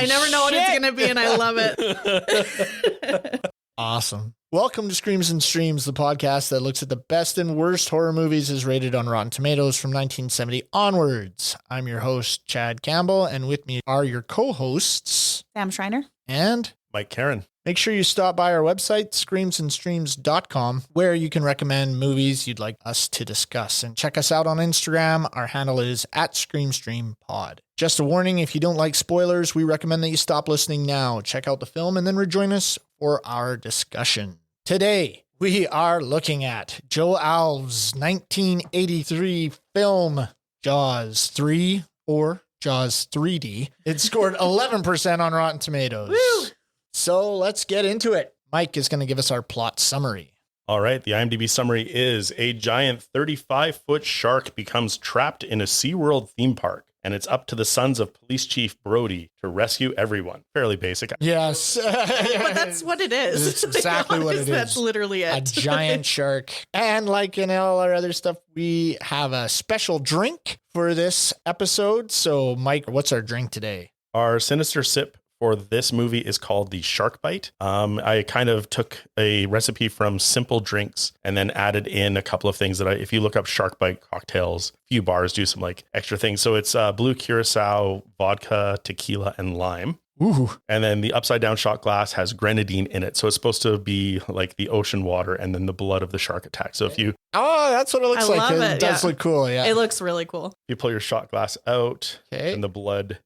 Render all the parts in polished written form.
I never know what it's going to be, and I love it. Awesome. Welcome to Screams and Streams, the podcast that looks at the best and worst horror movies as rated on Rotten Tomatoes from 1970 onwards. I'm your host, Chad Campbell, and with me are your co-hosts, Sam Schreiner and Mike Karen. Make sure you stop by our website, screamsandstreams.com, where you can recommend movies you'd like us to discuss. And check us out on Instagram. Our handle is @ScreamStreamPod. Just a warning, if you don't like spoilers, we recommend that you stop listening now. Check out the film and then rejoin us for our discussion. Today, we are looking at Joe Alves' 1983 film, Jaws 3 or Jaws 3D. It scored 11% on Rotten Tomatoes. Woo! So let's get into it. Mike is going to give us our plot summary. All right. The IMDb summary is a giant 35-foot shark becomes trapped in a SeaWorld theme park, and it's up to the sons of Police Chief Brody to rescue everyone. Fairly basic. Yes. But that's what it is. It's exactly what it is. That's literally it. A giant shark. And like in all our other stuff, we have a special drink for this episode. So Mike, what's our drink today? Our sinister sip for this movie is called the Shark Bite. I kind of took a recipe from Simple Drinks and then added in a couple of things that if you look up Shark Bite cocktails, a few bars do some like extra things. So it's blue curacao, vodka, tequila, and lime. Ooh. And then the upside down shot glass has grenadine in it. So it's supposed to be like the ocean water and then the blood of the shark attack. So if you... Oh, that's what it looks I like. love It does look cool. Yeah. It looks really cool. You pull your shot glass out and the blood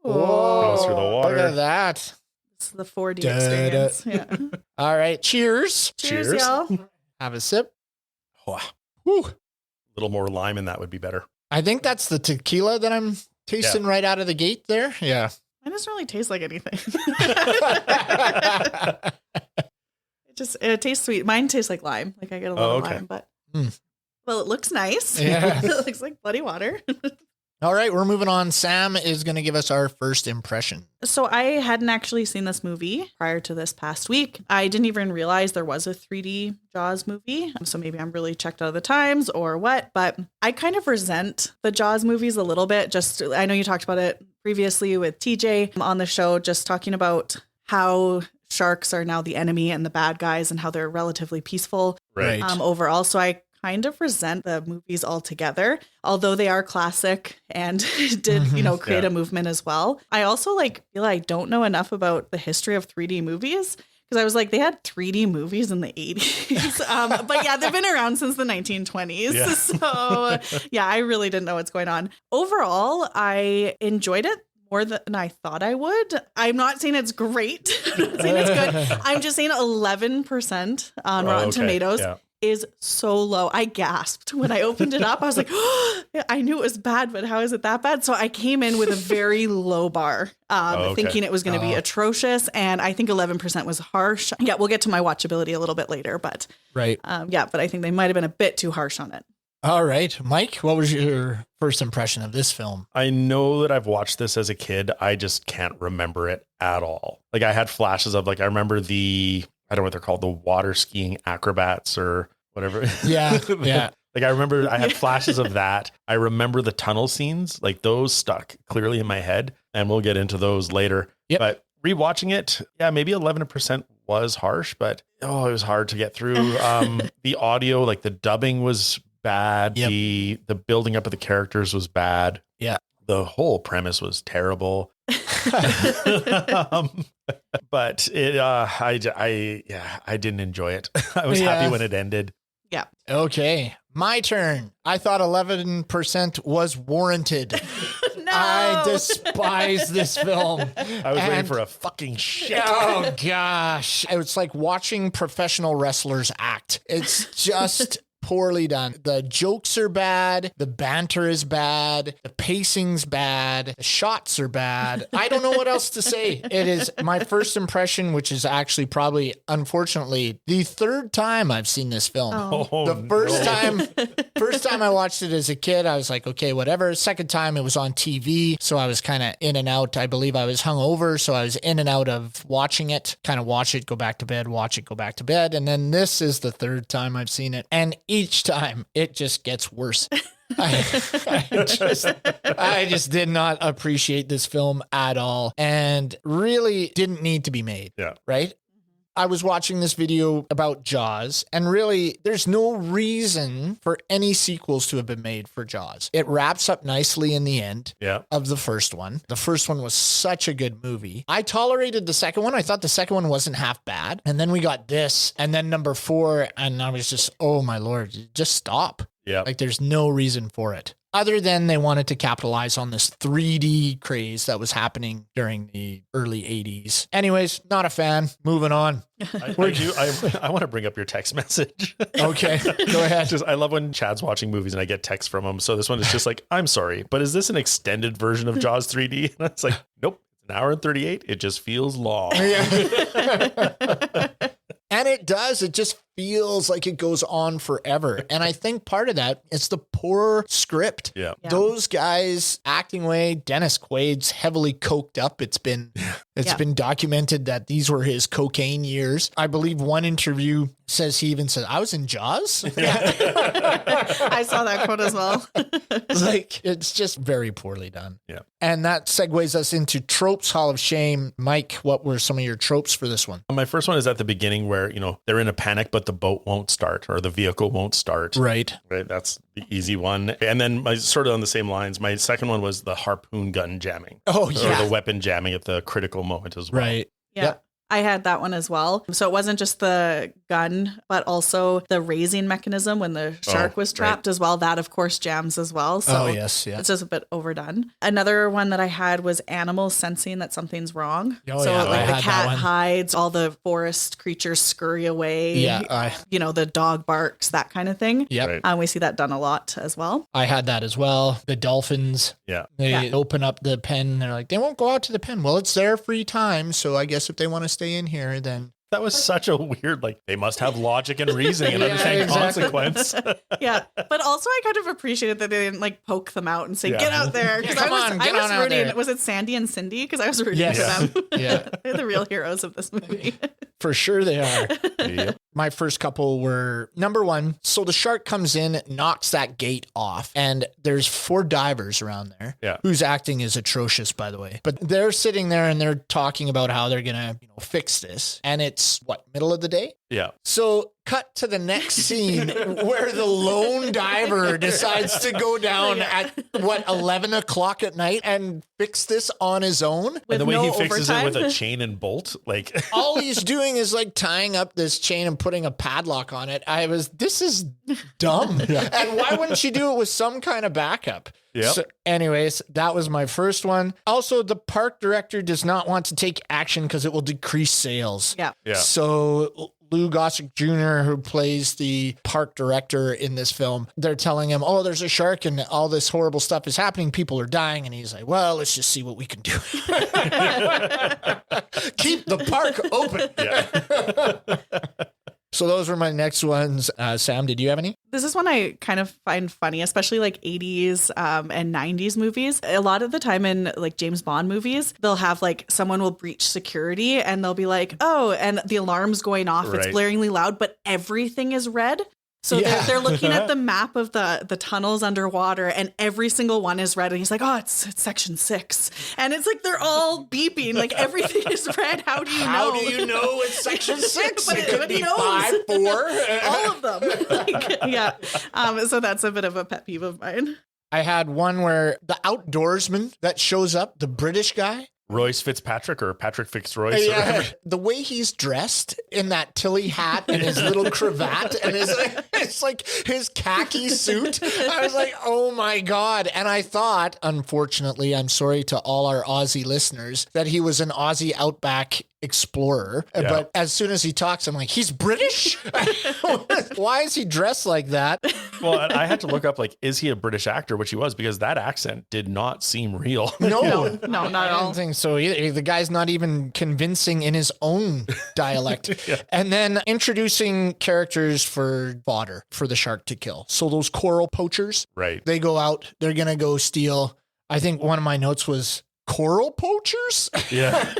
Whoa, goes through the water. Look at that. It's the 4D experience. Yeah. All right. Cheers. Cheers, y'all. Have a sip. Oh, Woo. a little more lime in that would be better. I think that's the tequila that I'm tasting right out of the gate there. Yeah. It doesn't really taste like anything. It tastes sweet. Mine tastes like lime. Like I get a lot of lime, but well, it looks nice. Yeah. It looks like bloody water. All right, we're moving on. Sam is going to give us our first impression. So I hadn't actually seen this movie prior to this past week. I didn't even realize there was a 3D Jaws movie. So maybe I'm really checked out of the times or what, but I kind of resent the Jaws movies a little bit. I know you talked about it previously with TJ on the show, just talking about how sharks are now the enemy and the bad guys and how they're relatively peaceful overall. So I kind of resent the movies altogether, although they are classic and did, create a movement as well. I also feel I don't know enough about the history of 3D movies because I was like, they had 3D movies in the 80s. But yeah, they've been around since the 1920s. Yeah. So yeah, I really didn't know what's going on. Overall, I enjoyed it more than I thought I would. I'm not saying it's great. I'm not saying it's good. I'm just saying 11% on Rotten Tomatoes. Yeah. Is so low. I gasped when I opened it up. I was like, oh, I knew it was bad, but how is it that bad? So I came in with a very low bar, thinking it was going to be atrocious. And I think 11% was harsh. Yeah, we'll get to my watchability a little bit later, but but I think they might have been a bit too harsh on it. All right. Mike, what was your first impression of this film? I know that I've watched this as a kid. I just can't remember it at all. Like I had flashes of I remember I don't know what they're called, the water skiing acrobats or whatever. Yeah. Yeah. I remember I had flashes of that. I remember the tunnel scenes, those stuck clearly in my head, and we'll get into those later. Yep. But rewatching it, maybe 11% was harsh, but it was hard to get through. The audio, the dubbing was bad. Yep. The building up of the characters was bad. Yeah. The whole premise was terrible. But it, I didn't enjoy it. I was happy when it ended. Yeah. Okay. My turn. I thought 11% was warranted. No. I despise this film. I was waiting for a fucking shit. Oh gosh. It's like watching professional wrestlers act. It's just poorly done. The jokes are bad. The banter is bad. The pacing's bad. The shots are bad. I don't know what else to say. It is my first impression, which is actually probably, unfortunately, the third time I've seen this film. The first time I watched it as a kid, I was like, okay, whatever. Second time it was on TV. So I was kind of in and out. I believe I was hungover. So I was in and out of watching it, kind of watch it, go back to bed, watch it, go back to bed. And then this is the third time I've seen it. And each time it just gets worse. I just did not appreciate this film at all and really didn't need to be made. Yeah. Right? I was watching this video about Jaws, and really, there's no reason for any sequels to have been made for Jaws. It wraps up nicely in the end of the first one. The first one was such a good movie. I tolerated the second one. I thought the second one wasn't half bad. And then we got this, and then number 4, and I was just, oh my Lord, just stop. Yeah. Like there's no reason for it. Other than they wanted to capitalize on this 3D craze that was happening during the early 80s. Anyways, not a fan. Moving on. I want to bring up your text message. Okay, go ahead. I love when Chad's watching movies and I get texts from him. So this one is just like, I'm sorry, but is this an extended version of Jaws 3D? And it's like, nope, it's an hour and 38. It just feels long. And it does. It just feels like it goes on forever. And I think part of that is the poor script. Yeah. Those guys acting away, Dennis Quaid's heavily coked up. It's been documented that these were his cocaine years. I believe one interview says he even said, I was in Jaws. I saw that quote as well. It's just very poorly done. Yeah. And that segues us into Tropes Hall of Shame. Mike, what were some of your tropes for this one? My first one is at the beginning where, they're in a panic, but the boat won't start or the vehicle won't start. Right. That's the easy one. And then sort of on the same lines, my second one was the harpoon gun jamming. Oh, yeah. Or the weapon jamming at the critical moment as well. Right. Yeah. Yep. I had that one as well. So it wasn't just the gun, but also the raising mechanism when the shark was trapped as well. That, of course, jams as well. So yes. Yeah. it's just a bit overdone. Another one that I had was animals sensing that something's wrong. Oh, so yeah. like the cat hides, all the forest creatures scurry away. Yeah. The dog barks, that kind of thing. Yep. Right. We see that done a lot as well. I had that as well. The dolphins. Yeah. They open up the pen. They're like, they won't go out to the pen. Well, it's their free time. So I guess if they want to stay in here, then. That was such a weird, they must have logic and reasoning and understand consequence. Yeah. But also I kind of appreciated that they didn't poke them out and say, get out there. Because I was rooting. Was it Sandy and Cindy? Because I was rooting for them. Yeah. They're the real heroes of this movie. For sure they are. Yep. My first couple were number 1. So the shark comes in, knocks that gate off, and there's 4 divers around there. Yeah. Whose acting is atrocious, by the way. But they're sitting there and they're talking about how they're going to fix this. And it's middle of the day? Yeah. So cut to the next scene where the lone diver decides to go down at 11 o'clock at night and fix this on his own. And the way he fixes overtime. it with a chain and bolt, all he's doing is tying up this chain and putting a padlock on it. This is dumb. And why wouldn't you do it with some kind of backup? Yeah. So anyways, that was my first one. Also, the park director does not want to take action because it will decrease sales. Yeah. Yeah. So Lou Gossett Jr., who plays the park director in this film, they're telling him, oh, there's a shark and all this horrible stuff is happening. People are dying. And he's like, well, let's just see what we can do. Keep the park open. Yeah. So those were my next ones. Sam, did you have any? This is one I kind of find funny, especially 80s and 90s movies. A lot of the time in James Bond movies, they'll have someone will breach security and they'll be like, oh, and the alarm's going off. It's Right. blaringly loud, but everything is red. So they're looking at the map of the tunnels underwater and every single one is red. And he's like, oh, it's section 6. And it's they're all beeping. Everything is red. How do you know? How do you know it's section 6? But It could be knows. 5, 4. All of them. Yeah. So that's a bit of a pet peeve of mine. I had one where the outdoorsman that shows up, the British guy. Royce Fitzpatrick or Patrick Fitzroyce. Or Yeah, whatever. the way he's dressed in that Tilly hat and his little cravat and it's his khaki suit. I was like, oh my God. And I thought, unfortunately, I'm sorry to all our Aussie listeners, that he was an Aussie outback explorer. Yeah. But as soon as he talks, I'm like, he's British? Why is he dressed like that? Well, I had to look up, is he a British actor, which he was, because that accent did not seem real. No, not at I all. don't think so either. The guy's not even convincing in his own dialect. Yeah. And then introducing characters for fodder for the shark to kill. So those coral poachers, Right. they go out, they're going to go steal. I think one of my notes was coral poachers? Yeah.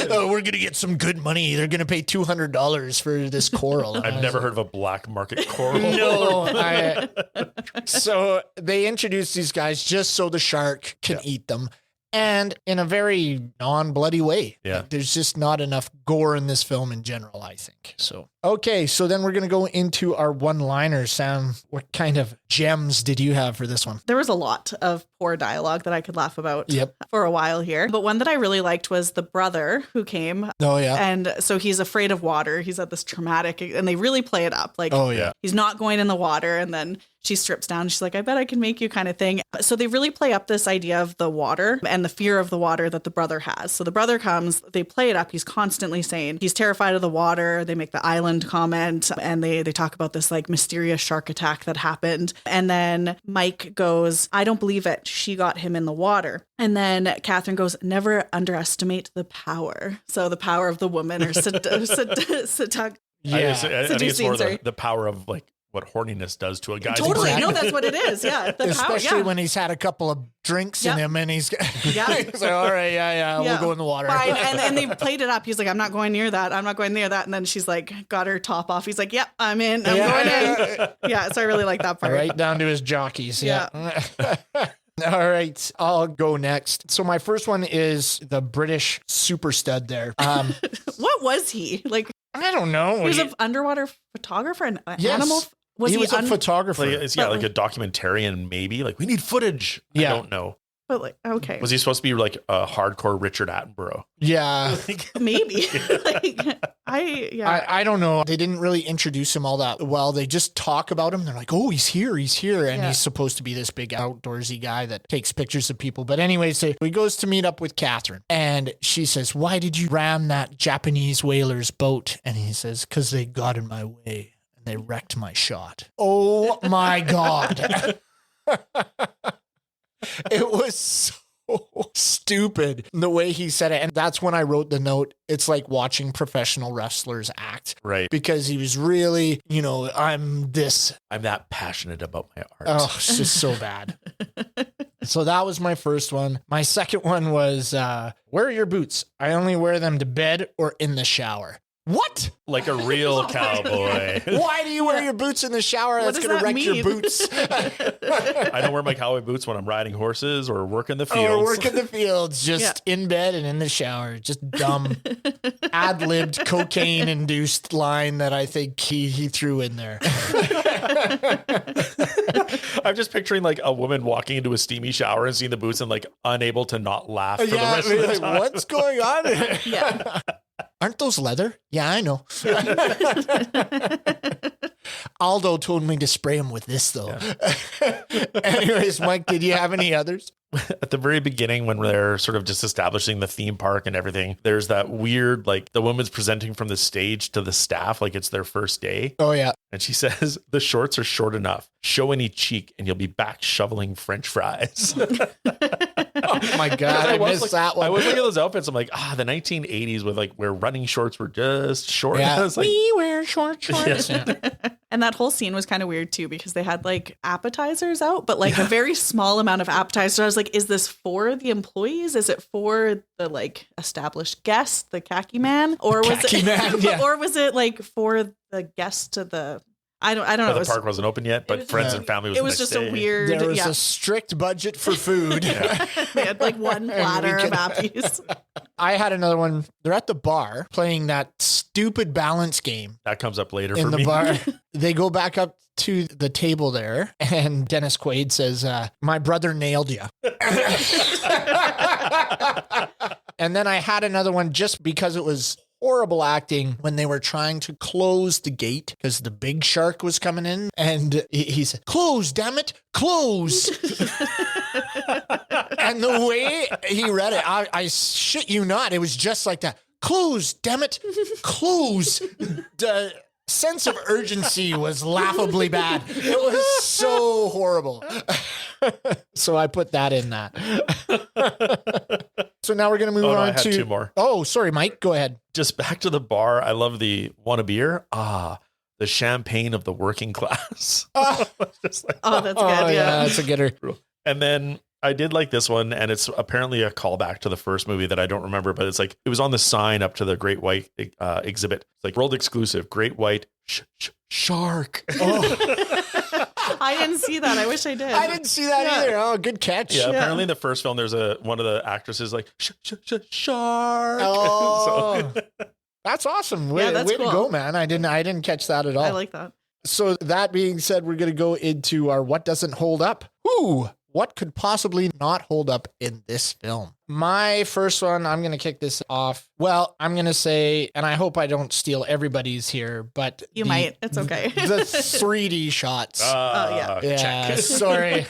Oh, we're going to get some good money. They're going to pay $200 for this coral. I've never heard of a black market coral. No. So they introduce these guys just so the shark can eat them. And in a very non-bloody way. Yeah. Like, there's just not enough gore in this film in general, I think. So, okay. So then we're going to go into our one-liners. Sam, what kind of gems did you have for this one? There was a lot of poor dialogue that I could laugh about Yep. for a while here. But one that I really liked was the brother who came. Oh, yeah. And so he's afraid of water. He's at this traumatic, and they really play it up. Like, Oh, yeah. he's not going in the water. And then she strips down. She's like, I bet I can make you kind of thing. So they really play up this idea of the water and the fear of the water that the brother has. So the brother comes, they play it up. He's constantly saying he's terrified of the water. They make the island comment, and they talk about this like mysterious shark attack that happened. And then Mike goes, I don't believe it. She got him in the water. And then Catherine goes, never underestimate the power. So the power of the woman or I think it's more the power of like what horniness does to a guy. Totally. Exactly. No, that's what it is. Yeah. The Especially power, yeah. when he's had a couple of drinks in Yep. him and he's Yeah. he's like, all right, yeah, we'll go in the water. Fine. And they played it up. He's like, I'm not going near that. I'm not going near that. And then she's like, got her top off. He's like, yep, I'm in. I'm going in. Yeah. So I really like that part. Right down to his jockeys. Yeah. All right, I'll go next. So my first one is the British super stud there. What was he? Like, I don't know. he was an underwater photographer and Yes. animal. Was he was a photographer. Like, it's, like a documentarian, maybe. Like, we need footage. Yeah. I don't know. But like, okay. Was he supposed to be like a hardcore Richard Attenborough? Yeah. Maybe. Like, I don't know. They didn't really introduce him all that well. They just talk about him. They're like, oh, he's here. And he's supposed to be this big outdoorsy guy that takes pictures of people. But anyways, so he goes to meet up with Catherine. And she says, why did you ram that Japanese whaler's boat? And he says, because they got in my way and they wrecked my shot. Oh my God. It was so stupid the way he said it. And that's when I wrote the note. It's like watching professional wrestlers act. Right. Because he was really, I'm that passionate about my art. Oh, it's just so bad. So that was my first one. My second one was, where are your boots? I only wear them to bed or in the shower. What? Like a real cowboy. Why do you wear your boots in the shower? What That's does going to that wreck your mean? boots. I don't wear my cowboy boots when I'm riding horses or working the fields. Or work in the fields, just in bed and in the shower. Just dumb, ad-libbed, cocaine-induced line that I think he threw in there. I'm just picturing like a woman walking into a steamy shower and seeing the boots and like unable to to not for the rest of the time. What's going on? Yeah. Aren't those leather? Yeah, I know. Aldo told me to spray him with this, though. Yeah. Anyways, Mike, did you have any others? At the very beginning, when they're sort of just establishing the theme park and everything, there's that weird, like the woman's presenting from the stage to the staff like it's their first day. Oh, yeah. And she says, the shorts are short enough. Show any cheek and you'll be back shoveling French fries. Oh my God, I missed that one. I was looking at those outfits. I'm like, the 1980s with like where running shorts were just short. Yeah. I was like, we wear short shorts. Yeah. And that whole scene was kind of weird too, because they had like appetizers out, but like a very small amount of appetizers. I was like, is this for the employees? Is it for the like established guest, the khaki man? Or was it man, yeah. or was it like for the guest to the I don't know. the park wasn't open yet, but friends and family was it was just a weird There was a strict budget for food. They had like one platter of appies. I had another one. They're at the bar playing that stupid balance game. That comes up later In for the me. bar. They go back up to the table there, and Dennis Quaid says, my brother nailed you. And then I had another one just because it was horrible acting when they were trying to close the gate because the big shark was coming in, and he said, close, damn it, close. And the way he read it, I shit you not, it was just like that. Close, damn it, close. The sense of urgency was laughably bad. It was so horrible. So I put that in that. So now we're going to move on I had to two more. Oh, sorry, Mike. Go ahead. Just back to the bar. I love the want a beer. The champagne of the working class. Just like, Oh, that's good. Yeah. That's a getter. and then I did like this one, and it's apparently a callback to the first movie that I don't remember, but it's like it was on the sign up to the Great White exhibit. It's like world exclusive, Great White shark. Oh. I didn't see that. I wish I did. I didn't see that either. Oh, good catch. Yeah, apparently in the first film, there's one of the actresses like shark. Oh, that's awesome. Way, that's way cool. to go, man. I didn't catch that at all. I like that. So that being said, we're going to go into our what doesn't hold up. Ooh, what could possibly not hold up in this film? My first one, I'm going to kick this off. Well, I'm going to say, and I hope I don't steal everybody's here, but You might. It's okay. The 3D shots. yeah. Yeah, sorry.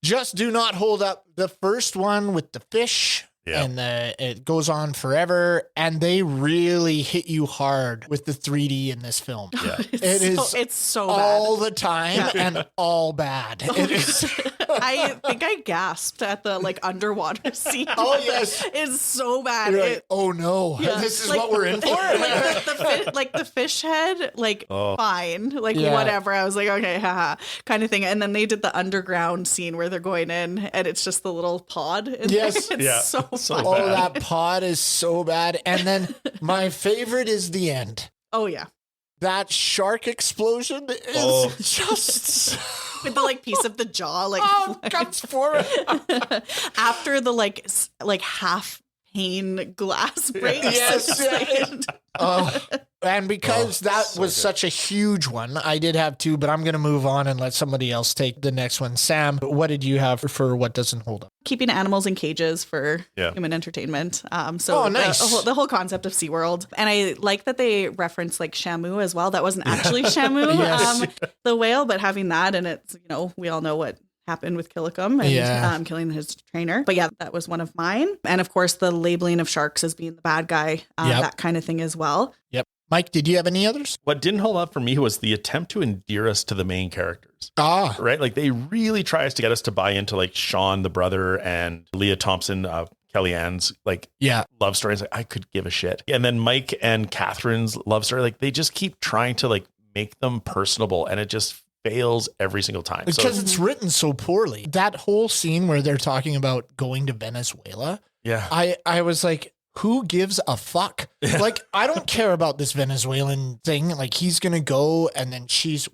Just do not hold up. The first one with the fish. Yeah. And it goes on forever, and they really hit you hard with the 3D in this film. Yeah. It's so bad. all the time and all bad. It is. I think I gasped at the like underwater scene. Oh, yes. It's so bad. You're like, oh no, Yeah. this is Like- what we're in for. like the fish head, like Oh. fine, like Yeah. whatever. I was like, okay, haha, kind of thing. And then they did the underground scene where they're going in, and it's just the little pod. In Yes. there. It's Yeah. so So fun. Oh, bad. that pod is so bad. And then my favorite is the end. Oh yeah, That shark explosion is Oh. just with the like piece of the jaw, like comes forward. after the like half pane glass breaks. Yes, It's yeah. like- Oh, and because that so was good. such a huge one, I did have two, but I'm going to move on and let somebody else take the next one. Sam, what did you have for what doesn't hold up? keeping animals in cages for Yeah. human entertainment. So Oh, nice. the whole concept of SeaWorld. And I like that they reference like Shamu as well. That wasn't actually Shamu, Yes. the whale, but having that, and it's, we all know what happened with Killicum and Yeah. killing his trainer. But yeah, that was one of mine. And of course, the labeling of sharks as being the bad guy, Yep. that kind of thing as well. Yep. Mike, did you have any others? What didn't hold up for me was the attempt to endear us to the main characters. Ah, Right? Like they really tries to get us to buy into like Sean, the brother, and Leah Thompson, Kellyanne's like yeah. love story. It's like, I could give a shit. And then Mike and Catherine's love story, like they just keep trying to like make them personable, and it just fails every single time. Because So it's written so poorly. That whole scene where they're talking about going to Venezuela, yeah. I was like, who gives a fuck? Like, I don't care about this Venezuelan thing. Like, he's going to go, and then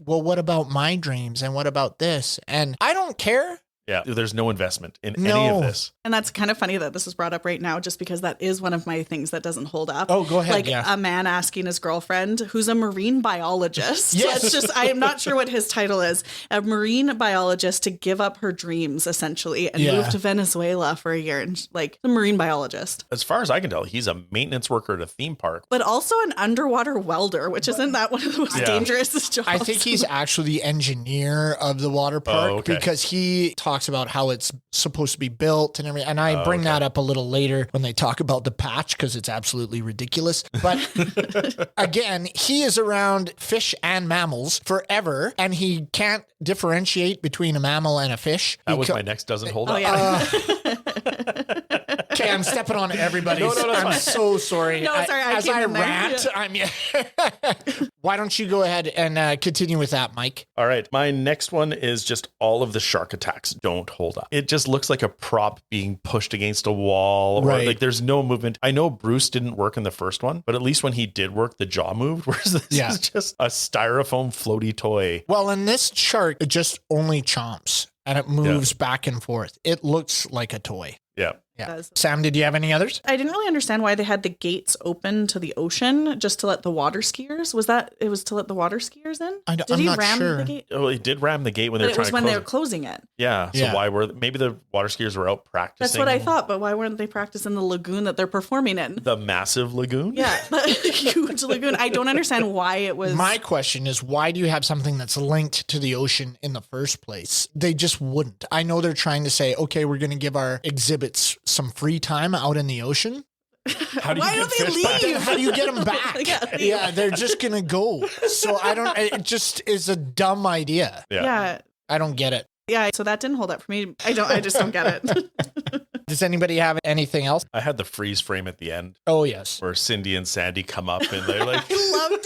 well, what about my dreams? And what about this? And I don't care. Yeah. There's no investment in any No. of this. And that's kind of funny that this is brought up right now, just because that is one of my things that doesn't hold up. Oh, go ahead. Like yeah. a man asking his girlfriend, who's a marine biologist. Yes. It's just, I am not sure what his title is. A marine biologist to give up her dreams, essentially, and Yeah. move to Venezuela for a year. And like a marine biologist, As far as I can tell, he's a maintenance worker at a theme park. but also an underwater welder, which isn't that one of the most Yeah. dangerous jobs? I think he's actually the engineer of the water park okay. because he talks about how it's supposed to be built and everything. And I bring okay. that up a little later when they talk about the patch because it's absolutely ridiculous. But again, he is around fish and mammals forever, and he can't differentiate between a mammal and a fish. That was Beca- my next doesn't hold Oh, up. yeah. Okay, I'm stepping on everybody. No, that's I'm fine. so sorry. No, it's all right. I As came I in there. rant, I'm. Why don't you go ahead and continue with that, Mike? All right. My next one is just all of the shark attacks don't hold up. It just looks like a prop being pushed against a wall, or Right. like there's no movement. I know Bruce didn't work in the first one, but at least when he did work, the jaw moved. Whereas this Yeah. is just a styrofoam floaty toy. Well, in this chart, it just only chomps and it moves back and forth. It looks like a toy. Yeah. Yeah. Does. Sam, did you have any others? I didn't really understand why they had the gates open to the ocean just to let the water skiers. Was that it was to let the water skiers in? I'm Did he not ram sure. the gate? Oh, he did ram the gate when they But were it trying was to when close they were it. closing it. Yeah. So Yeah. why were maybe the water skiers were out practicing? That's what I thought, but why weren't they practicing the lagoon that they're performing in? The massive lagoon. Yeah, the huge lagoon. I don't understand why it was. My question is, why do you have something that's linked to the ocean in the first place? They just wouldn't. I know they're trying to say, okay, we're going to give our exhibits some free time out in the ocean. How do you Why get don't they fish back? leave? How do you get them back? Yeah. They're just going to go. So it just is a dumb idea. yeah, I don't get it. yeah. So that didn't hold up for me. I just don't get it. Does anybody have anything else? I had the freeze frame at the end Oh, yes. where Cindy and Sandy come up and they're like, I loved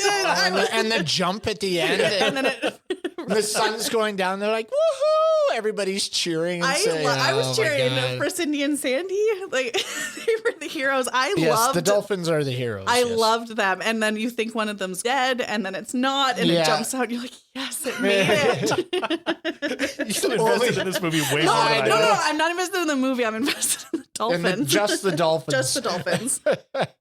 it. And the jump at the end. And then it. The sun's going down. They're like, woohoo! Everybody's cheering. And I was "Oh my cheering God." for Cindy and Sandy. Like they were the heroes. Yes, the dolphins are the heroes. I yes. loved them. And then you think one of them's dead, and then it's not, and Yeah. it jumps out. And you're like, yes, it made it. You still invested in this movie way more than No, I did. I'm not invested in the movie. I'm invested in the And dolphins. just the dolphins. Just the dolphins.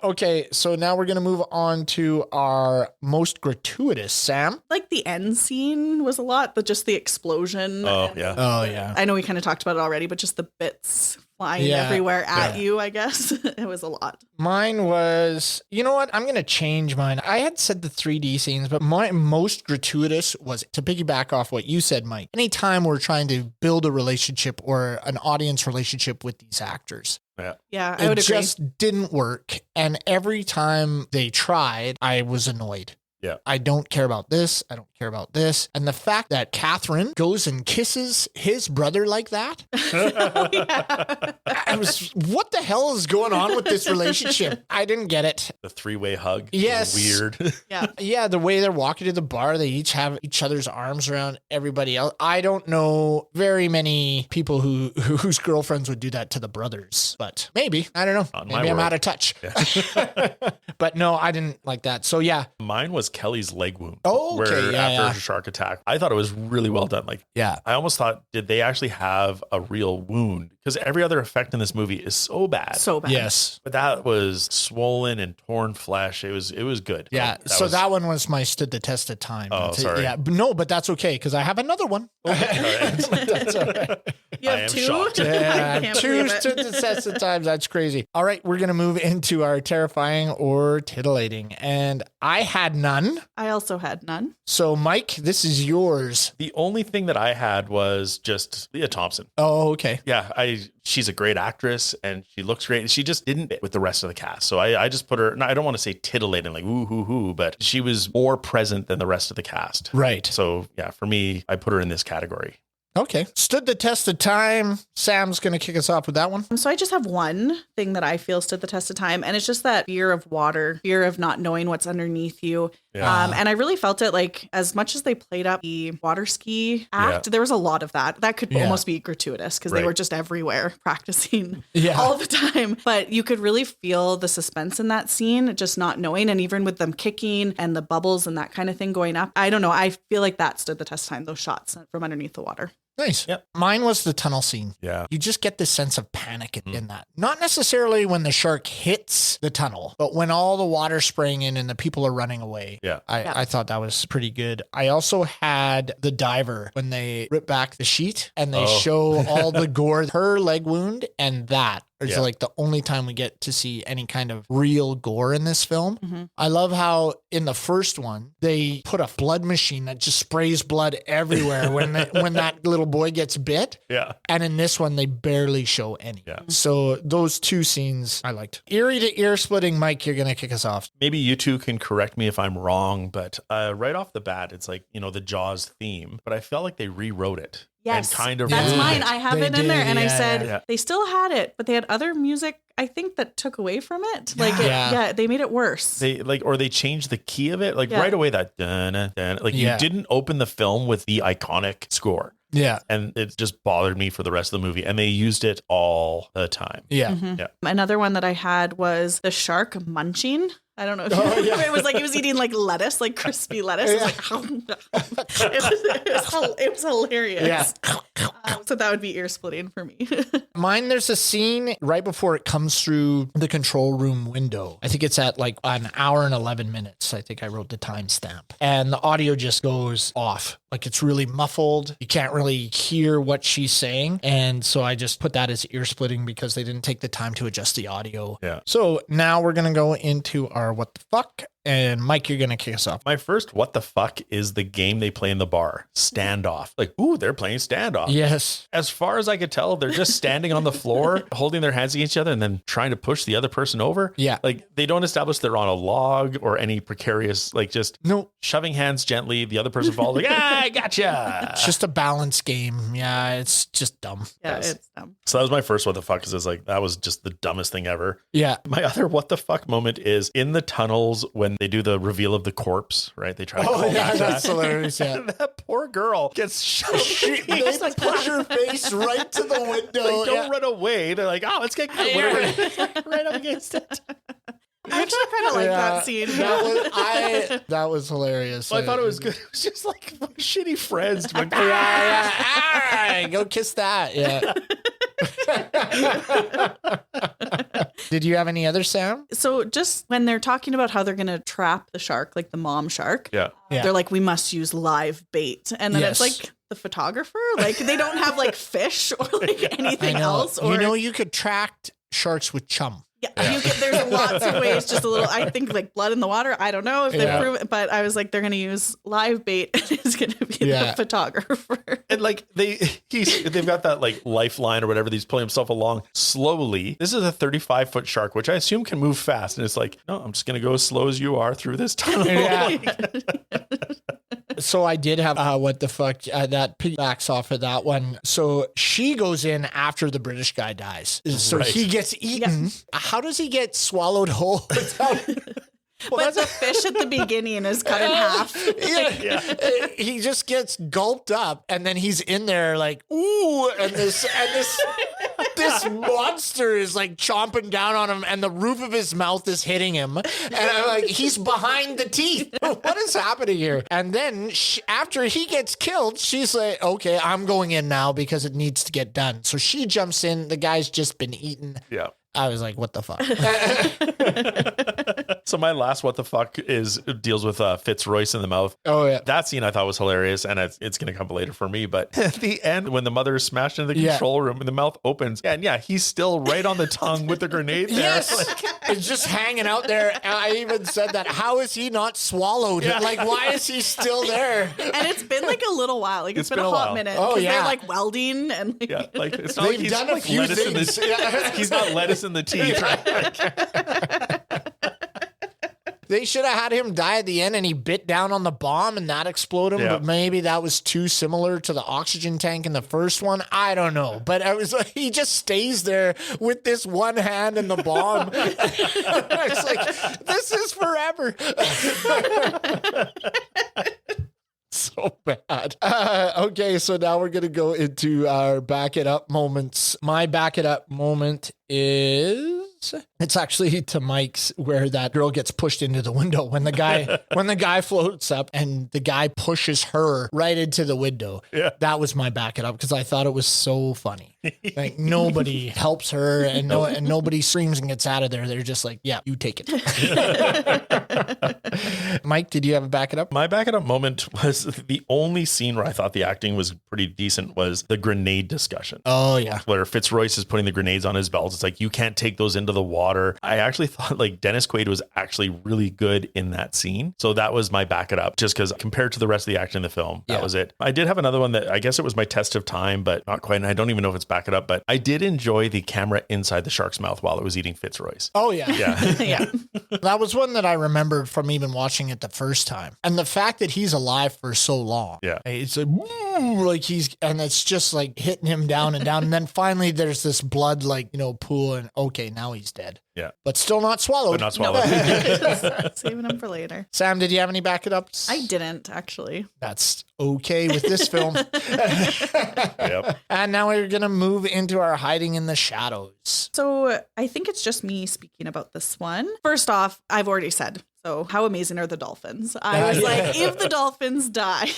Okay, so now we're going to move on to our most gratuitous, Sam. Like the end scene was a lot, but just the explosion. Oh, yeah. Oh, yeah. I know we kind of talked about it already, but just the bits flying Yeah. everywhere at you, I guess. It was a lot. Mine was, you know what? I'm going to change mine. I had said the 3D scenes, but my most gratuitous was to piggyback off what you said, Mike. Anytime we're trying to build a relationship or an audience relationship with these actors, Yeah, I would it agree. just didn't work. And every time they tried, I was annoyed. Yeah. I don't care about this. I don't care about this. And the fact that Catherine goes and kisses his brother like that, I was, what the hell is going on with this relationship? I didn't get it. The 3-way hug. Yes. Was weird. Yeah. Yeah, the way they're walking to the bar, they each have each other's arms around everybody else. I don't know very many people whose girlfriends would do that to the brothers, but maybe. I don't know. Not in my Maybe I'm world. out of touch. But no, I didn't like that. So yeah. Mine was Kelly's leg wound. Oh, okay. Where Yeah, after yeah. a shark attack, I thought it was really well done. Like, Yeah. I almost thought, did they actually have a real wound? Because every other effect in this movie is so bad. So bad. Yes. But that was swollen and torn flesh. It was good. Yeah. That one was my stood the test of time. Oh, sorry. Yeah. But that's okay because I have another one. That's all right. You I have am two? shocked. Yeah, I can't two believe it. stood the test of time. That's crazy. All right, we're gonna move into our terrifying or titillating, and I had none. I also had none. So, Mike, this is yours. The only thing that I had was just Leah Thompson. Oh, okay. Yeah, she's a great actress and she looks great. She just didn't fit with the rest of the cast. So I just put her, I don't want to say titillating, like ooh, hoo, hoo, but she was more present than the rest of the cast. Right. So yeah, for me, I put her in this category. Okay. Stood the test of time. Sam's gonna kick us off with that one. So I just have one thing that I feel stood the test of time, and it's just that fear of water, fear of not knowing what's underneath you. Yeah. And I really felt it, like, as much as they played up the water ski act, there was a lot of that. That could almost be gratuitous because they Right. were just everywhere practicing Yeah. all the time. But you could really feel the suspense in that scene, just not knowing. And even with them kicking and the bubbles and that kind of thing going up, I don't know. I feel like that stood the test of time, those shots from underneath the water. Nice. Yep. Mine was the tunnel scene. Yeah. You just get this sense of panic in that. Not necessarily when the shark hits the tunnel, but when all the water's spraying in and the people are running away. Yeah. I thought that was pretty good. I also had the diver when they rip back the sheet and they show all the gore, her leg wound, and that is like the only time we get to see any kind of real gore in this film. Mm-hmm. I love how in the first one, they put a blood machine that just sprays blood everywhere when that little boy gets bit. Yeah. And in this one, they barely show any. Yeah. So those two scenes I liked. Eerie to ear splitting, Mike, you're going to kick us off. Maybe you two can correct me if I'm wrong, but right off the bat, it's like, the Jaws theme, but I felt like they rewrote it. Yes, And kind of that's ruined mine. it. I have They it in there, did, and I yeah, said yeah. they still had it, but they had other music, I think, that took away from it. Like, they made it worse. They changed the key of it. Like right away, that dun, dun, like you didn't open the film with the iconic score. Yeah. And it just bothered me for the rest of the movie. And they used it all the time. Yeah. Yeah. Another one that I had was the shark munching. I don't know if it was like he was eating like lettuce, like crispy lettuce. It was like, it was hilarious. Yeah. So that would be ear splitting for me. Mine, there's a scene right before it comes through the control room window. I think it's at like an hour and 11 minutes. I think I wrote the timestamp. And the audio just goes off. Like it's really muffled. You can't really hear what she's saying. And so I just put that as ear splitting because they didn't take the time to adjust the audio. Yeah. So now we're going to go into our what the fuck. And Mike, you're going to kick us off. My first what the fuck is the game they play in the bar, Standoff. Like, ooh, they're playing Standoff. Yes. As far as I could tell, they're just standing on the floor, holding their hands against each other and then trying to push the other person over. Yeah. Like they don't establish they're on a log or any precarious, like just shoving hands gently. The other person falls like, I gotcha. It's just a balance game. Yeah. It's just dumb. Yeah, Yes. it's dumb. So that was my first what the fuck, because it's like, that was just the dumbest thing ever. Yeah. My other what the fuck moment is in the tunnels when they do the reveal of the corpse, right? They try to call back that's that. hilarious. Yeah. That poor girl gets shot. They like push her face right to the window. Like, don't run away. They're like, oh, let's get right up against it. I actually kind of like that scene. That was hilarious. Well, I thought it was good. It was just like shitty friends. Like, All right, go kiss that. Yeah. Did you have any other, Sam? So just when they're talking about how they're going to trap the shark, like the mom shark, Yeah. they're like, we must use live bait. And then Yes. it's like the photographer, like they don't have like fish or like anything else. Or You could track sharks with chum. there's lots of ways, just a little, I think like blood in the water. I don't know if they prove it, but I was like, they're going to use live bait and it's going to be the photographer. And like they've got that like lifeline or whatever. He's pulling himself along slowly. This is a 35-foot shark, which I assume can move fast. And it's like, no, I'm just going to go as slow as you are through this tunnel. So I did have what the fuck that piggybacks off of that one. So she goes in after the British guy dies. So he gets eaten. Yeah. How does he get swallowed whole? But the fish at the beginning is cut in half. He just gets gulped up, and then he's in there like, ooh, and this monster is like chomping down on him, and the roof of his mouth is hitting him, and I'm like, he's behind the teeth. What is happening here? And then after he gets killed, she's like, okay, I'm going in now because it needs to get done. So she jumps in. The guy's just been eaten. Yeah. I was like, what the fuck? So my last what the fuck deals with Fitzroyce in the mouth. Oh, yeah. That scene I thought was hilarious, and it's going to come later for me. But at the end, when the mother is smashed into the control room and the mouth opens, and he's still right on the tongue with the grenade there. Yes. It's just hanging out there. I even said that. How is he not swallowed? Yeah. Like, why is he still there? And it's been like a little while. Like it's been a hot minute. Oh, yeah. They're like welding and like it's not like he's done a few things. He's not lettuce in the teeth. Right? They should have had him die at the end and he bit down on the bomb and that exploded him, but maybe that was too similar to the oxygen tank in the first one. I don't know. But I was like, he just stays there with this one hand and the bomb. It's like, this is forever. So bad. Okay, so now we're going to go into our back it up moments. My back it up moment is... It's actually to Mike's where that girl gets pushed into the window when the guy floats up and the guy pushes her right into the window. Yeah. That was my back it up because I thought it was so funny. Like nobody helps her and nobody screams and gets out of there. They're just like, yeah, you take it. Mike, did you have a back it up? My back it up moment was the only scene where I thought the acting was pretty decent was the grenade discussion. Oh yeah. Where Fitzroyce is putting the grenades on his belt. It's like, you can't take those into the water. I actually thought like Dennis Quaid was actually really good in that scene. So that was my back it up just because compared to the rest of the action in the film, that was it. I did have another one that I guess it was my test of time, but not quite. And I don't even know if it's back it up, but I did enjoy the camera inside the shark's mouth while it was eating Fitzroyce. Oh yeah. Yeah. Yeah. That was one that I remembered from even watching it the first time. And the fact that he's alive for so long. Yeah. It's like and it's just like hitting him down and down. And then finally there's this blood pool and okay, now he's dead. Yeah. But still not swallowed. But not swallowed. Saving them for later. Sam, did you have any back it ups? I didn't actually. That's okay with this film. Yep. And now we're going to move into our hiding in the shadows. So I think it's just me speaking about this one. First off, I've already said, so how amazing are the dolphins? I was like, if the dolphins die,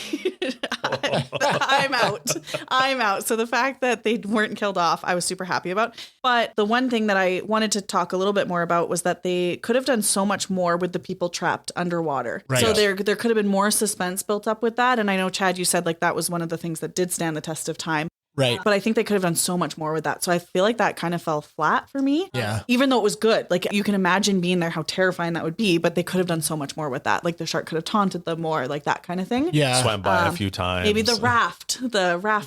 I'm out. So the fact that they weren't killed off, I was super happy about. But the one thing that I wanted to talk a little bit more about was that they could have done so much more with the people trapped underwater. Right. So there could have been more suspense built up with that. And I know, Chad, you said like that was one of the things that did stand the test of time. Right. But I think they could have done so much more with that. So I feel like that kind of fell flat for me. Yeah. Even though it was good. Like you can imagine being there, how terrifying that would be, but they could have done so much more with that. Like the shark could have taunted them more, like that kind of thing. Yeah. Swam by a few times. Maybe the raft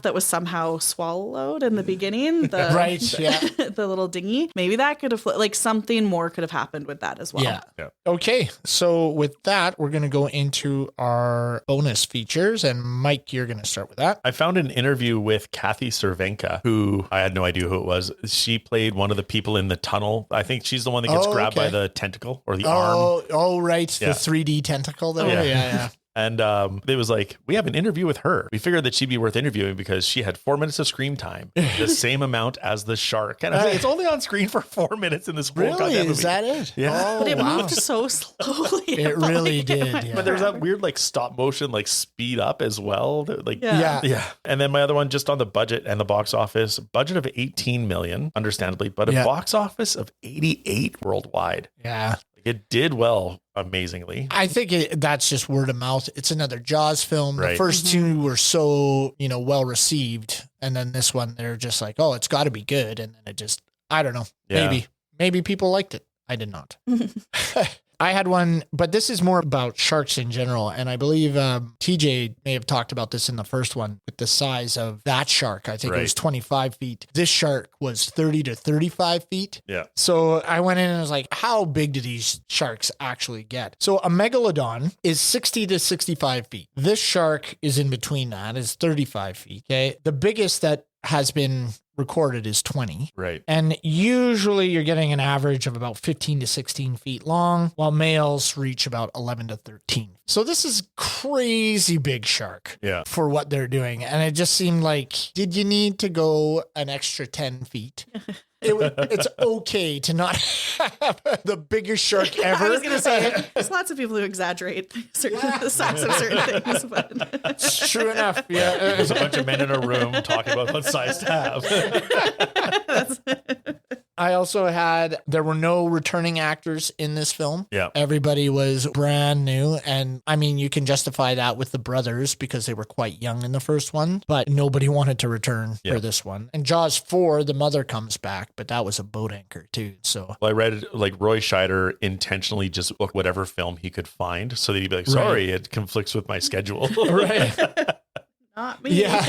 that was somehow swallowed in the beginning. Right. Yeah. The little dinghy. Maybe that could have, like something more could have happened with that as well. Yeah. Okay. So with that, we're going to go into our bonus features. And Mike, you're going to start with that. I found an interview with Kathy Cervenka, who I had no idea who it was. She played one of the people in the tunnel. I think she's the one that gets grabbed by the tentacle or the arm. Oh, right. The 3D tentacle there. Yeah. And it was like, we have an interview with her. We figured that she'd be worth interviewing because she had 4 minutes of screen time, the same amount as the shark. And I was like, it's only on screen for 4 minutes in this whole Really? goddamn movie. Is that it? Yeah. Oh, But it wow. moved so slowly. It really did. Yeah. But there's that weird like stop motion, like speed up as well. Like, Yeah. yeah. And then my other one, just on the budget and the box office, budget of 18 million, understandably, but a box office of 88 worldwide. Yeah. It did well, amazingly. I think that's just word of mouth. It's another Jaws film. Right. The first two were so, well received. And then this one, they're just like, oh, it's got to be good. And then it just, I don't know. Yeah. Maybe people liked it. I did not. I had one, but this is more about sharks in general. And I believe TJ may have talked about this in the first one with the size of that shark. I think it was 25 feet. This shark was 30 to 35 feet. Yeah. So I went in and I was like, how big do these sharks actually get? So a megalodon is 60 to 65 feet. This shark is in between that, is 35 feet. Okay. The biggest that has been recorded is 20. Right. And usually you're getting an average of about 15 to 16 feet long, while males reach about 11 to 13. So this is crazy big shark for what they're doing. And it just seemed like, did you need to go an extra 10 feet? It's okay to not have the biggest shark ever. I was going to say, there's lots of people who exaggerate the size of certain things. But It's true enough. Yeah. There's a bunch of men in a room talking about what size to have. I also there were no returning actors in this film. Yeah. Everybody was brand new. And I mean, you can justify that with the brothers because they were quite young in the first one, but nobody wanted to return for this one. And Jaws 4, the mother comes back, but that was a boat anchor too. So Well, I read like Roy Scheider intentionally just booked whatever film he could find so that he'd be like, sorry, it conflicts with my schedule. right. not me. Yeah.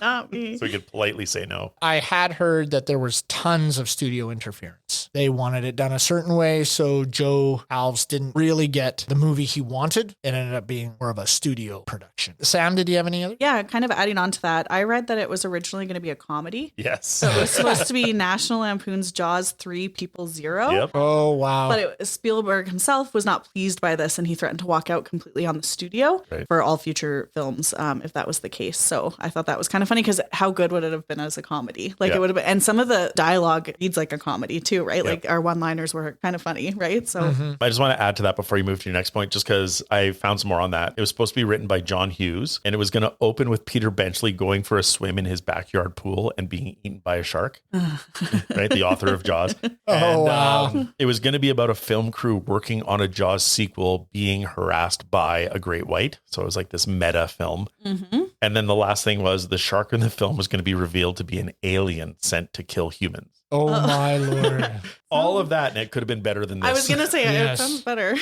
Not me. So he could politely say no. I had heard that there was tons of studio interference. They wanted it done a certain way, so Joe Alves didn't really get the movie he wanted. It ended up being more of a studio production. Sam, did you have any other? Yeah, kind of adding on to that, I read that it was originally going to be a comedy. Yes. So it was supposed to be National Lampoon's Jaws 3 People 0. Yep. Oh, wow. But Spielberg himself was not pleased by this, and he threatened to walk out completely on the studio for all future films if that was the case. So I thought that was kind of funny because how good would it have been as a comedy? Like it would have been, and some of the dialogue reads like a comedy too, right? Like our one-liners were kind of funny, right? So I just want to add to that before you move to your next point, just because I found some more on that. It was supposed to be written by John Hughes, and it was going to open with Peter Benchley going for a swim in his backyard pool and being eaten by a shark, right? The author of Jaws. Wow. It was going to be about a film crew working on a Jaws sequel being harassed by a great white. So it was like this meta film. And then the last thing was the shark in the film was going to be revealed to be an alien sent to kill humans. Oh, my Lord. All of that, and it could have been better than this. I was going to say Yes. it sounds better.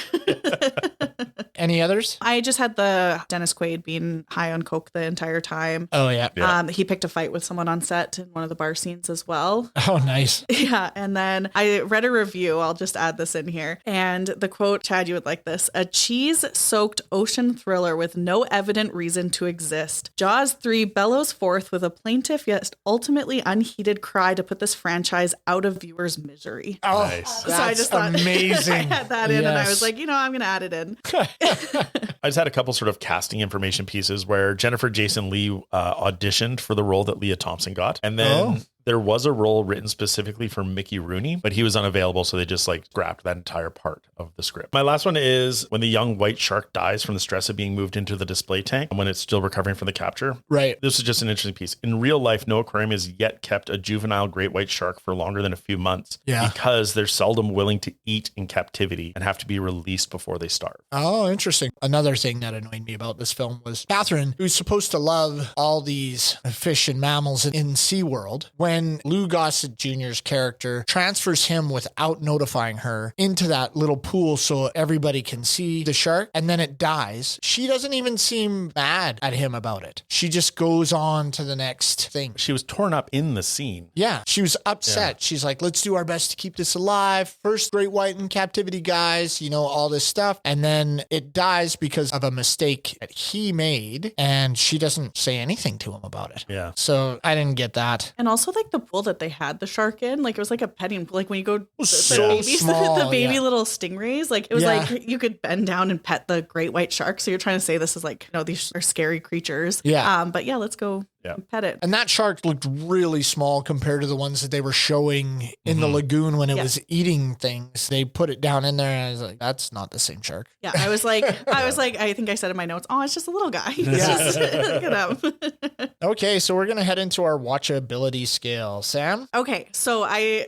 Any others? I just had the Dennis Quaid being high on coke the entire time. Oh, yeah. He picked a fight with someone on set in one of the bar scenes as well. Oh, nice. Yeah. And then I read a review. I'll just add this in here. And the quote, Chad, you would like this: a cheese-soaked ocean thriller with no evident reason to exist. Jaws 3 bellows forth with a plaintive yet ultimately unheeded cry to put this franchise out of viewers' misery. Oh, Nice. that's So I just thought amazing. I had that in, and I Yes. was like, I'm going to add it in. I just had a couple sort of casting information pieces where Jennifer Jason Leigh auditioned for the role that Leah Thompson got. And then there was a role written specifically for Mickey Rooney, but he was unavailable. So they just like scrapped that entire part of the script. My last one is when the young white shark dies from the stress of being moved into the display tank and when it's still recovering from the capture. Right. This is just an interesting piece. In real life, no aquarium has yet kept a juvenile great white shark for longer than a few months because they're seldom willing to eat in captivity and have to be released before they starve. Oh, interesting. Another thing that annoyed me about this film was Catherine, who's supposed to love all these fish and mammals in SeaWorld, when Lou Gossett Jr.'s character transfers him without notifying her into that little pool so everybody can see the shark, and then it dies, she doesn't even seem mad at him about it. She just goes on to the next thing. She was torn up in the scene. Yeah, she was upset. She's like, let's do our best to keep this alive. First great white in captivity, guys, all this stuff. And then it dies because of a mistake that he made, and she doesn't say anything to him about it. Yeah. So I didn't get that. And also, they like the pool that they had the shark in. Like it was like a petting pool. Like when you go so babies, small, the baby little stingrays. Like it was Yeah. like you could bend down and pet the great white shark. So you're trying to say this is like, these are scary creatures. Yeah. But yeah, let's go pet it. And that shark looked really small compared to the ones that they were showing in the lagoon when it was eating things. They put it down in there and I was like, that's not the same shark. Yeah, I was like, I think I said in my notes, oh, it's just a little guy. Just, look at him. Okay, so we're going to head into our watchability scale. Sam? Okay, so I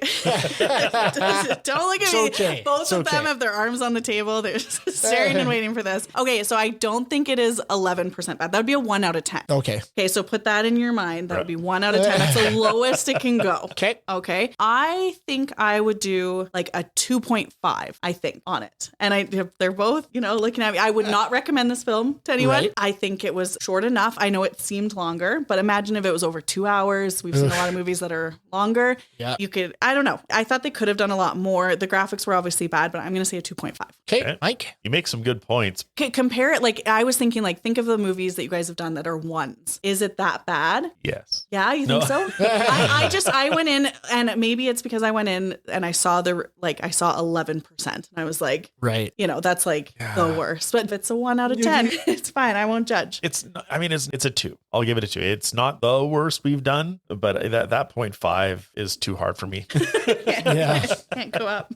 don't look at me. Okay. Both of them have their arms on the table. They're just staring and waiting for this. Okay, so I don't think it is 11% bad. That would be a 1 out of 10. Okay. Okay, so put that in your mind. That would be 1 out of 10. That's the lowest it can go. Okay. Okay. I think I would do like a 2.5, I think, on it. And they're both, looking at me. I would not recommend this film to anyone. Right. I think it was short enough. I know it seemed longer, but imagine if it was over 2 hours. We've seen a lot of movies that are longer. Yeah. I don't know. I thought they could have done a lot more. The graphics were obviously bad, but I'm going to say a 2.5. Okay, Mike? You make some good points. Okay, compare it. Like I was thinking, think of the movies that you guys have done that are ones. Is it that bad? Yes. Yeah, you think so? I went in, and maybe it's because I went in and I saw 11%, and I was like, right, that's like the worst. But if it's a 1 out of 10, it's fine. I won't judge. It's a 2. I'll give it a 2. It's not the worst we've done, but that 0.5 is too hard for me. Yeah. Can't go up.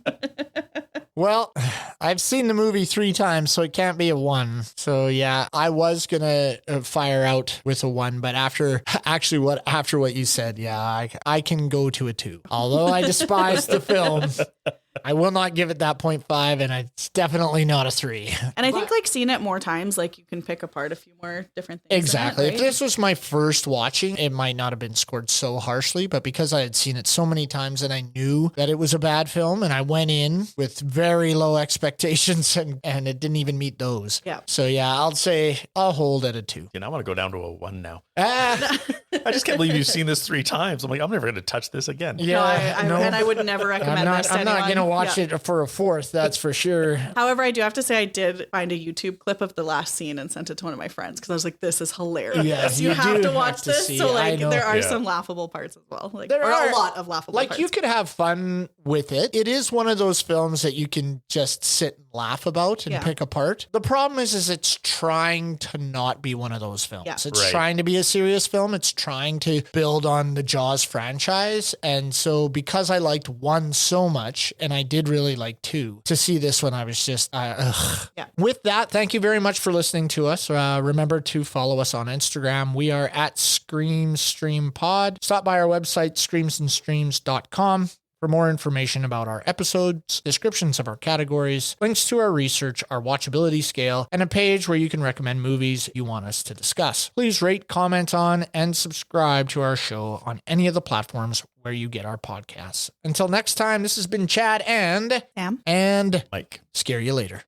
Well, I've seen the movie 3 times, so it can't be a 1. So yeah, I was gonna fire out with a 1, but after what you said, yeah, I can go to a 2. Although I despise the film, I will not give it that 0.5, and it's definitely not a 3. And I think seeing it more times, you can pick apart a few more different things. Exactly. Right? If this was my first watching, it might not have been scored so harshly, but because I had seen it so many times and I knew that it was a bad film, and I went in with very low expectations and it didn't even meet those. Yeah. So yeah, I'll hold at a 2. And I want to go down to a 1 now. Ah, I just can't believe you've seen this 3 times. I'm like, I'm never going to touch this again. yeah. No, and I would never recommend this to I'm not anyone. going to watch it for a 4th, that's for sure. However, I do have to say I did find a YouTube clip of the last scene and sent it to one of my friends because I was like, this is hilarious. Yes, you you have do to have watch to this. see So it. I know. there are Yeah. some laughable parts as well. There or are. a lot of laughable parts. You could have fun with it. It is one of those films that you can just sit and laugh about and pick apart. The problem is it's trying to not be one of those films. Yeah. It's Right. trying to be a serious film. It's trying to build on the Jaws franchise. And so because I liked 1 so much, and I did really like 2, to see this one, I was just, ugh. Yeah. With that, thank you very much for listening to us. Remember to follow us on Instagram. We are at ScreamStreamPod. Stop by our website, screamsandstreams.com. for more information about our episodes, descriptions of our categories, links to our research, our watchability scale, and a page where you can recommend movies you want us to discuss. Please rate, comment on, and subscribe to our show on any of the platforms where you get our podcasts. Until next time, this has been Chad and Sam. and Mike. scare you later.